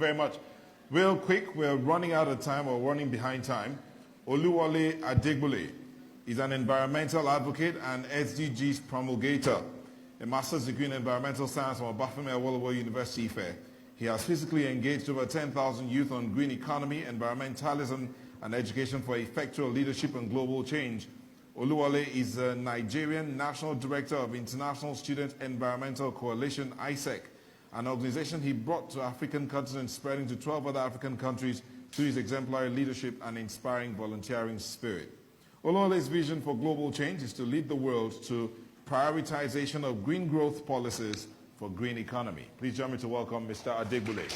very much. Real quick, we're running out of time or running behind time. Wole Adegbule is an environmental advocate and SDGs promulgator, a master's degree in environmental science from Obafemi Awolowo University Ife. He has physically engaged over 10,000 youth on green economy, environmentalism, and education for effectual leadership and global change. Wole is a Nigerian National Director of International Student Environmental Coalition, ISEC, an organization he brought to African continent, spreading to 12 other African countries through his exemplary leadership and inspiring volunteering spirit. Wole's vision for global change is to lead the world to prioritization of green growth policies for green economy. Please join me to welcome Mr. Adegbule.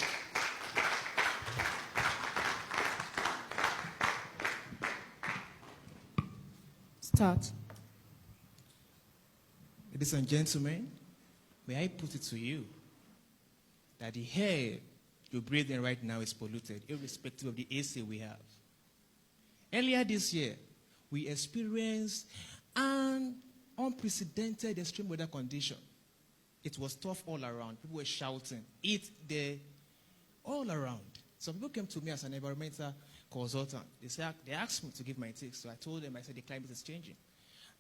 Start. Ladies and gentlemen, may I put it to you that the air you breathe in right now is polluted, irrespective of the AC we have. Earlier this year, we experienced an unprecedented extreme weather condition. It was tough all around. People were shouting, eat there, all around. Some people came to me as an environmental consultant. They asked me to give my takes. So I told them, I said, the climate is changing.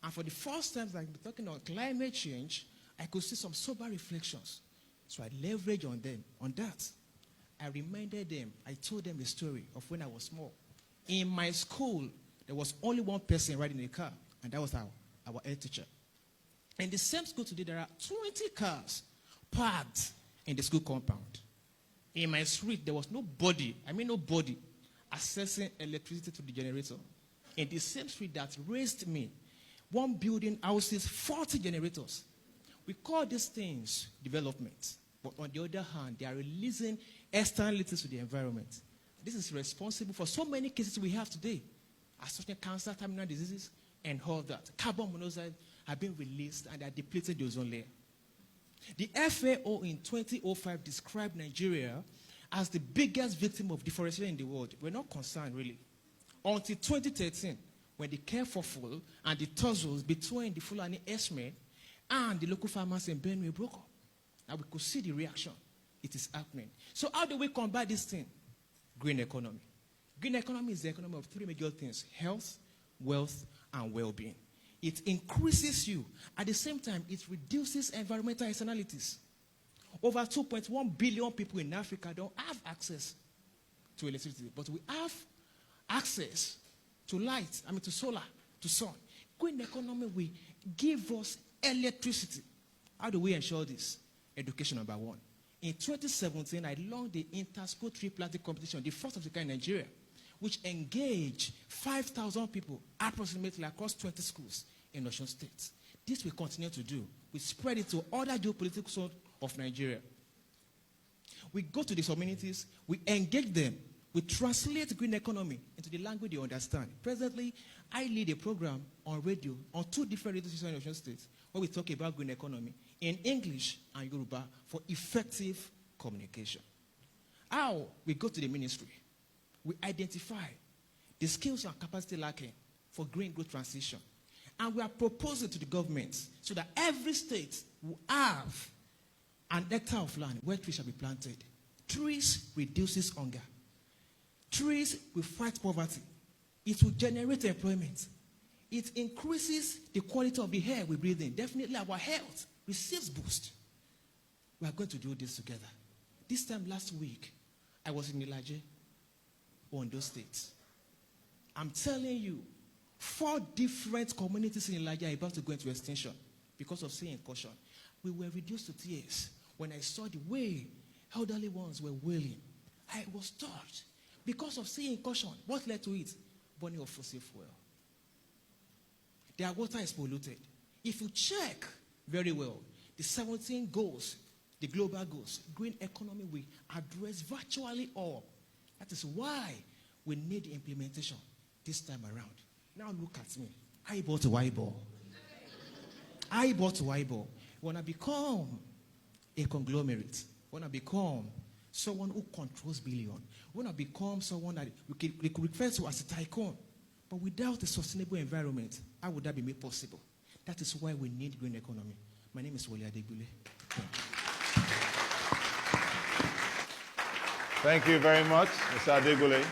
And for the first time I've been talking on climate change, I could see some sober reflections. So I leveraged on them, on that. I reminded them, I told them the story of when I was small. In my school, there was only one person riding a car, and that was our head teacher. In the same school today, there are 20 cars parked in the school compound. In my street, there was nobody accessing electricity to the generator. In the same street that raised me, one building houses 40 generators. We call these things development. But on the other hand, they are releasing externalities to the environment. This is responsible for so many cases we have today. Associated cancer, terminal diseases, and all that. Carbon monoxide have been released and are depleting the ozone layer. The FAO in 2005 described Nigeria as the biggest victim of deforestation in the world. We're not concerned, really. Until 2013, when the kerfuffle and the tussles between the Fulani herdsmen and the local farmers in Benue broke up. Now we could see the reaction. It is happening. So how do we combat this thing? Green economy. Green economy is the economy of three major things: health, wealth, and well-being. It increases you. At the same time, it reduces environmental externalities. Over 2.1 billion people in Africa don't have access to electricity, but we have access to light, to solar, to sun. Green economy will give us electricity. How do we ensure this? Education, number one. In 2017, I launched the Inter-School Tree Planting Competition, the first of the kind in Nigeria, which engaged 5,000 people approximately across 20 schools in Osun State. This we continue to do. We spread it to other geopolitical zones of Nigeria. We go to the communities, we engage them, we translate green economy into the language they understand. Presently, I lead a program on radio, on 2 different radio stations in Osun State, where we talk about green economy in English and Yoruba for effective communication. How? We go to the ministry. We identify the skills and capacity lacking for green growth transition. And we are proposing to the government so that every state will have an hectare of land where trees shall be planted. Trees reduces hunger. Trees will fight poverty. It will generate employment. It increases the quality of the air we breathe in. Definitely our health receives boost. We are going to do this together. This time last week, I was in Ilaje, Ondo State. I'm telling you, 4 different communities in Ilaje are about to go into extinction because of seeing caution. We were reduced to tears when I saw the way elderly ones were wailing. I was touched because of seeing caution. What led to it? Burning of fossil fuel. Their water is polluted. If you check very well, the 17 goals, the global goals, green economy will address virtually all. That is why we need the implementation this time around. Now look at me. Eyeball to eyeball. Eyeball to eyeball. You want to become a conglomerate. You want to become someone who controls billion. You want to become someone that we could refer to as a tycoon. But without a sustainable environment, how would that be made possible? That is why we need green economy. My name is Wole Adegbule. Thank you very much, Mr. Adegbule.